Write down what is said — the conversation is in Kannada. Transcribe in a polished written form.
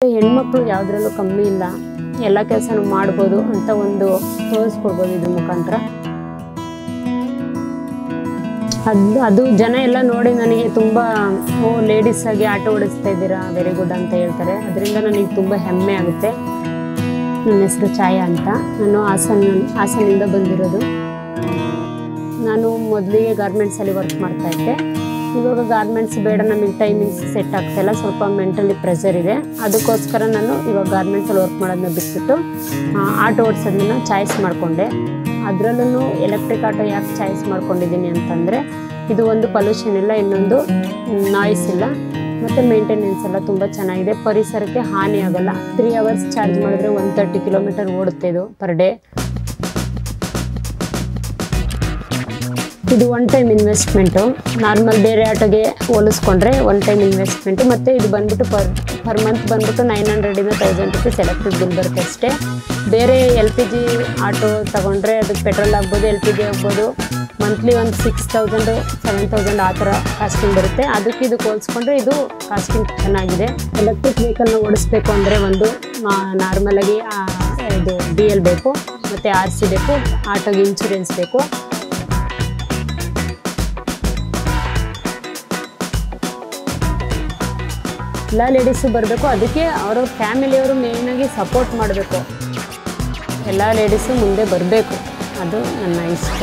ಹೆಣ್ಮಕ್ಳು ಯಾವುದರಲ್ಲೂ ಕಮ್ಮಿ ಇಲ್ಲ, ಎಲ್ಲ ಕೆಲಸನೂ ಮಾಡ್ಬೋದು ಅಂತ ಒಂದು ತೋರಿಸ್ಕೊಡ್ಬೋದು ಇದ್ರ ಮುಖಾಂತರ. ಅದು ಜನ ಎಲ್ಲ ನೋಡಿ ನನಗೆ ತುಂಬ ಲೇಡೀಸ್ ಆಗಿ ಆಟೋ ಓಡಿಸ್ತಾ ಇದ್ದೀರಾ, ವೆರಿ ಗುಡ್ ಅಂತ ಹೇಳ್ತಾರೆ. ಅದರಿಂದ ನನಗೆ ತುಂಬ ಹೆಮ್ಮೆ ಆಗುತ್ತೆ. ನನ್ನ ಹೆಸರು ಛಾಯಾ ಅಂತ, ನಾನು ಹಾಸನಿಂದ ಬಂದಿರೋದು. ನಾನು ಮೊದಲಿಗೆ ಗಾರ್ಮೆಂಟ್ಸಲ್ಲಿ ವರ್ಕ್ ಮಾಡ್ತಾಯಿದ್ದೆ. ಇವಾಗ ಗಾರ್ಮೆಂಟ್ಸ್ ಬೇಡ, ನಮಗೆ ಟೈಮಿಂಗ್ಸ್ ಸೆಟ್ ಆಗ್ತಾಯಿಲ್ಲ, ಸ್ವಲ್ಪ ಮೆಂಟಲಿ ಪ್ರೆಷರ್ ಇದೆ. ಅದಕ್ಕೋಸ್ಕರ ನಾನು ಇವಾಗ ಗಾರ್ಮೆಂಟ್ಸಲ್ಲಿ ವರ್ಕ್ ಮಾಡೋದನ್ನ ಬಿಟ್ಬಿಟ್ಟು ಆಟೋ ಓಡಿಸೋದನ್ನ ಚಾಯ್ಸ್ ಮಾಡಿಕೊಂಡೆ. ಅದರಲ್ಲೂ ಎಲೆಕ್ಟ್ರಿಕ್ ಆಟೋ ಯಾಕೆ ಚಾಯ್ಸ್ ಮಾಡ್ಕೊಂಡಿದ್ದೀನಿ ಅಂತಂದರೆ, ಇದು ಒಂದು ಪೊಲ್ಯೂಷನ್ ಇಲ್ಲ, ಇನ್ನೊಂದು ನಾಯ್ಸ್ ಇಲ್ಲ, ಮತ್ತು ಮೇಂಟೆನೆನ್ಸ್ ಎಲ್ಲ ತುಂಬ ಚೆನ್ನಾಗಿದೆ, ಪರಿಸರಕ್ಕೆ ಹಾನಿ ಆಗೋಲ್ಲ. 3 hours ಚಾರ್ಜ್ ಮಾಡಿದ್ರೆ 130 ಕಿಲೋಮೀಟರ್ ಓಡುತ್ತೆ ಇದು ಪರ್ ಡೇ. ಇದು ಒನ್ ಟೈಮ್ ಇನ್ವೆಸ್ಟ್ಮೆಂಟು. ನಾರ್ಮಲ್ ಬೇರೆ ಆಟೋಗೆ ಹೋಲಿಸ್ಕೊಂಡ್ರೆ ಒನ್ ಟೈಮ್ ಇನ್ವೆಸ್ಟ್ಮೆಂಟು. ಮತ್ತು ಇದು ಬಂದ್ಬಿಟ್ಟು ಪರ್ ಮಂತ್ ಬಂದ್ಬಿಟ್ಟು 900 ಇಂದ 1000 ರೂಪೀಸ್ ಎಲೆಕ್ಟ್ರಿಕ್ ಬಿಲ್ ಬರುತ್ತೆ ಅಷ್ಟೇ. ಬೇರೆ LPG ಆಟೋ ತೊಗೊಂಡ್ರೆ ಅದಕ್ಕೆ ಪೆಟ್ರೋಲ್ ಆಗ್ಬೋದು, LPG ಆಗ್ಬೋದು, ಮಂತ್ಲಿ ಒಂದು 6000 7000 ಆ ಥರ ಕಾಸ್ಟಿಂಗ್ ಬರುತ್ತೆ. ಅದಕ್ಕೆ ಇದಕ್ಕೆ ಹೋಲಿಸ್ಕೊಂಡ್ರೆ ಇದು ಕಾಸ್ಟಿಂಗ್ ಚೆನ್ನಾಗಿದೆ. ಎಲೆಕ್ಟ್ರಿಕ್ ವೆಹಿಕಲ್ನ ಓಡಿಸ್ಬೇಕು ಅಂದರೆ ಒಂದು ನಾರ್ಮಲಾಗಿ ಇದು DL ಬೇಕು, ಮತ್ತು RC ಬೇಕು, ಆಟೋಗೆ ಇನ್ಶೂರೆನ್ಸ್ ಬೇಕು. ಎಲ್ಲ ಲೇಡೀಸು ಬರಬೇಕು. ಅದಕ್ಕೆ ಅವರ ಫ್ಯಾಮಿಲಿಯವರು ಮೇಯ್ನಾಗಿ ಸಪೋರ್ಟ್ ಮಾಡಬೇಕು. ಎಲ್ಲ ಲೇಡೀಸು ಮುಂದೆ ಬರಬೇಕು, ಅದು ನನ್ನ ಇಷ್ಟ.